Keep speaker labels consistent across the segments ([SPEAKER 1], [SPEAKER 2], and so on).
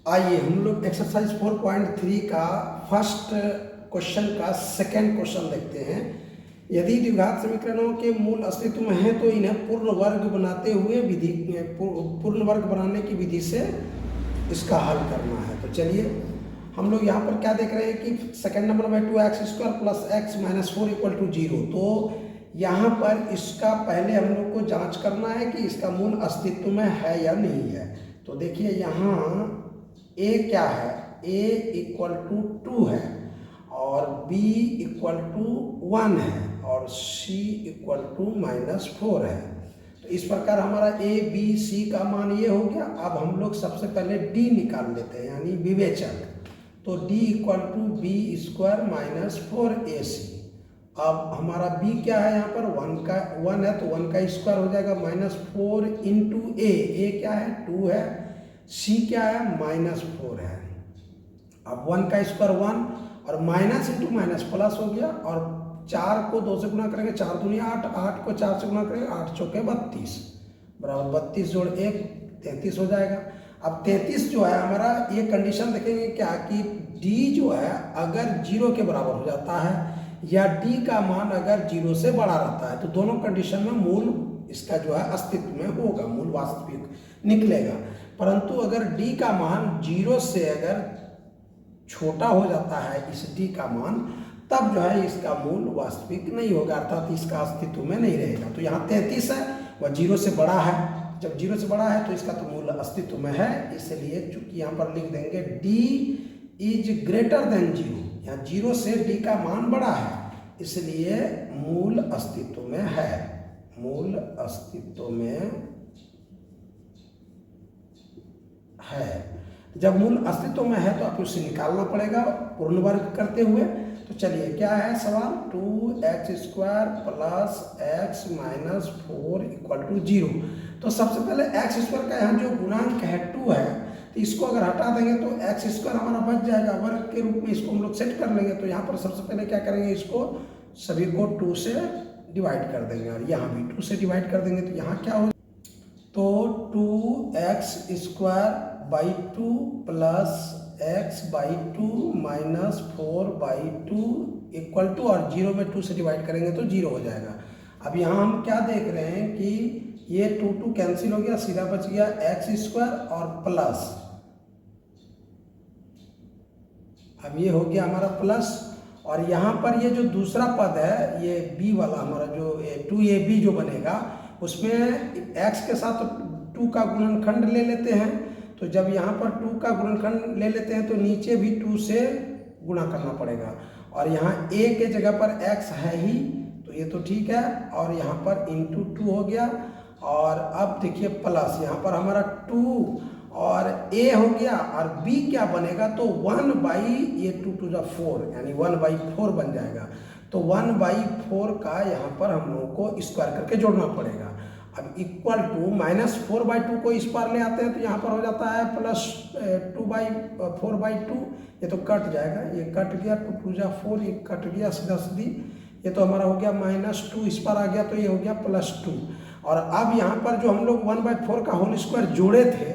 [SPEAKER 1] आइए हम लोग एक्सरसाइज 4.3 का फर्स्ट क्वेश्चन का सेकंड क्वेश्चन देखते हैं। यदि द्विघात समीकरणों के मूल अस्तित्व में हैं तो इन्हें पूर्ण वर्ग बनाते हुए पूर्ण वर्ग बनाने की विधि से इसका हल करना है। तो चलिए हम लोग यहाँ पर क्या देख रहे हैं कि सेकंड नंबर में 2x² plus x minus 4 equal to 0। तो यहाँ पर इसका पहले हम लोग को जांच करना है कि इसका मूल अस्तित्व में है या नहीं है। तो देखिए यहाँ a क्या है, a इक्वल टू 2 है और b इक्वल टू 1 है और c इक्वल टू -4 है। तो इस प्रकार हमारा a b c का मान ये हो गया। अब हम लोग सबसे पहले d निकाल लेते हैं यानी विवेचक। तो d equal to b square minus 4ac। अब हमारा b क्या है, यहाँ पर 1 है तो 1 का स्क्वायर हो जाएगा -4 इंटू a क्या है 2 है, c क्या है -4 है। अब 1 का स्क्वायर 1 और माइनस इंटू माइनस प्लस हो गया और 4 को 2 से गुना करेंगे 4 दूनी 8, 8 को 4 से गुना करेंगे 8 चौके 32 बराबर 32 जोड़ 1 33 हो जाएगा। अब 33 जो है हमारा ये कंडीशन देखेंगे क्या कि d जो है अगर 0 के बराबर हो जाता है या d का मान अगर 0 से बड़ा रहता है तो दोनों कंडीशन में मूल इसका जो है अस्तित्व में होगा, मूल वास्तविक निकलेगा। परंतु अगर d का मान 0 से अगर छोटा हो जाता है इस d का मान, तब जो है इसका मूल वास्तविक नहीं होगा, अर्थात इसका अस्तित्व में नहीं रहेगा। तो यहाँ 33 है वह 0 से बड़ा है, जब 0 से बड़ा है तो इसका तो मूल अस्तित्व में है। इसलिए चूंकि यहाँ पर लिख देंगे d इज ग्रेटर देन 0, यहाँ 0 से d का मान बड़ा है इसलिए मूल अस्तित्व में है, मूल अस्तित्व में है। जब मूल अस्तित्व में है तो आपको उसे निकालना पड़ेगा पूर्ण वर्ग करते हुए। तो चलिए क्या है सवाल, 2x² plus x minus 4 equal to 0। तो सबसे पहले x² का यहाँ जो गुणांक है 2 है तो इसको अगर हटा देंगे तो x² हमारा बच जाएगा, वर्ग के रूप में इसको हम लोग सेट कर लेंगे। तो यहाँ पर सबसे पहले क्या करेंगे, इसको सभी को 2 से डिवाइड कर देंगे और यहाँ भी 2 से डिवाइड कर देंगे। तो यहाँ क्या हो, तो 2x² by 2 plus x by 2 minus 4 by 2 equal to, और 0 में 2 से डिवाइड करेंगे तो 0 हो जाएगा। अब यहाँ हम क्या देख रहे हैं कि ये 2 कैंसिल हो गया, सीधा बच गया x² और प्लस, अब ये हो गया हमारा प्लस। और यहाँ पर ये जो दूसरा पद है ये b वाला हमारा जो 2ab जो बनेगा उसमें x के साथ 2 का गुणनखंड ले लेते हैं। तो जब यहाँ पर 2 का गुणनखंड ले लेते हैं तो नीचे भी 2 से गुणा करना पड़ेगा और यहाँ a के जगह पर x है ही तो ये तो ठीक है और यहाँ पर इंटू 2 हो गया। और अब देखिए प्लस, यहाँ पर हमारा 2 और a हो गया और b क्या बनेगा, तो 1 बाई ये 2 टू 4 यानी 1/4 बन जाएगा। तो 1/4 का यहाँ पर हम लोगों को स्क्वायर करके जोड़ना पड़ेगा। अब इक्वल टू -4/2 को इस पार ले आते हैं तो यहाँ पर हो जाता है प्लस 2/4/2, ये तो कट जाएगा, ये कट गया 2 टू 4, ये कट गया सीधा सीधी, ये तो हमारा हो गया -2, इस पर आ गया तो ये हो गया +2। और अब यहाँ पर जो हम लोग 1/4 का होल स्क्वायर जोड़े थे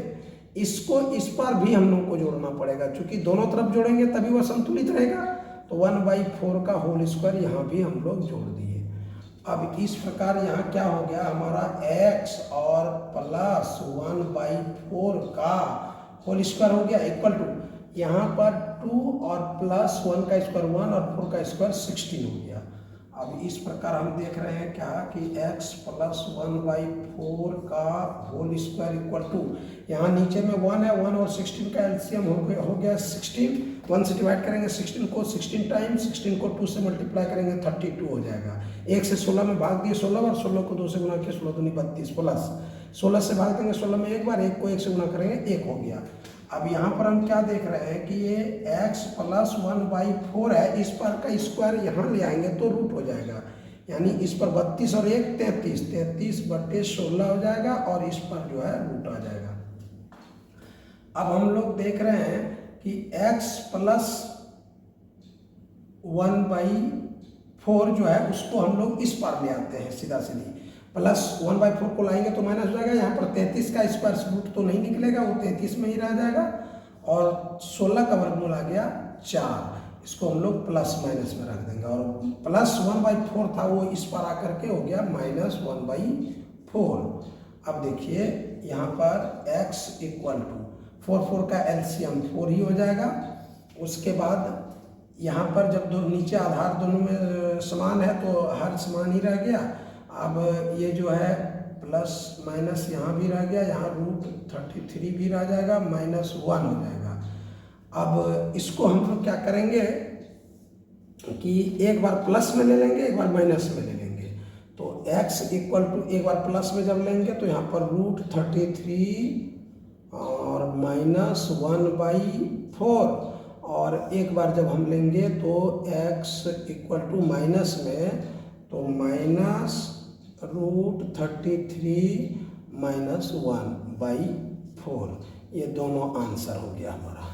[SPEAKER 1] इसको इस पर भी हम लोग को जोड़ना पड़ेगा, क्योंकि दोनों तरफ जोड़ेंगे तभी वह संतुलित रहेगा। तो 1/4 का होल स्क्वायर यहाँ भी हम लोग जोड़ दिए। अब इस प्रकार यहाँ क्या हो गया हमारा x और प्लस 1/4 का होल स्क्वायर हो गया इक्वल टू, यहाँ पर 2 और प्लस 1 का स्क्वायर 1 और 4 का स्क्वायर 16 हो गया। अब इस प्रकार हम देख रहे हैं क्या कि x प्लस 1/4 का होल स्क्वायर इक्वल टू, यहाँ नीचे में 1 है, 1 और 16 का एलसीएम हो गया 16, 1 से डिवाइड करेंगे 16 को 16 टाइम्स, 16 को 2 से मल्टीप्लाई करेंगे 32 हो जाएगा। 1 से 16 में भाग दिए 16 और 16 को 2 से गुना किया 16 दूनी 32 प्लस 16 से भाग देंगे 16 में एक बार, 1 को 1 से गुना करेंगे 1 हो गया। अब यहाँ पर हम क्या देख रहे हैं कि ये x प्लस 1/4 है, इस पर का स्क्वायर यहाँ ले आएंगे तो रूट हो जाएगा, यानी इस पर 32 और 1 33, 33/16 हो जाएगा और इस पर जो है रूट आ जाएगा। अब हम लोग देख रहे हैं कि x प्लस 1/4 जो है उसको हम लोग इस पर ले आते हैं सीधा सीधी, प्लस 1/4 को लाएंगे तो माइनस हो जाएगा, यहाँ पर 33 का स्क्वायर रूट तो नहीं निकलेगा, वो 33 में ही रह जाएगा और 16 का वर्गमूल आ गया 4। इसको हम लोग प्लस माइनस में रख देंगे और प्लस 1/4 था वो इस पर आकर के हो गया -1/4। अब देखिए यहाँ पर x इक्वल टू 4 का एलसीएम 4 ही हो जाएगा। उसके बाद यहाँ पर जब दो नीचे आधार दोनों में समान है तो हर समान ही रह गया। अब ये जो है प्लस माइनस यहाँ भी रह गया, यहाँ √33 भी रह जाएगा, -1 हो जाएगा। अब इसको हम लोग क्या करेंगे कि एक बार प्लस में ले लेंगे, एक बार माइनस में ले लेंगे। तो x इक्वल टू एक बार प्लस में जब लेंगे तो यहाँ पर √33 और -1/4, और एक बार जब हम लेंगे तो x इक्वल टू माइनस में तो -√33 -1/4। ये दोनों आंसर हो गया हमारा।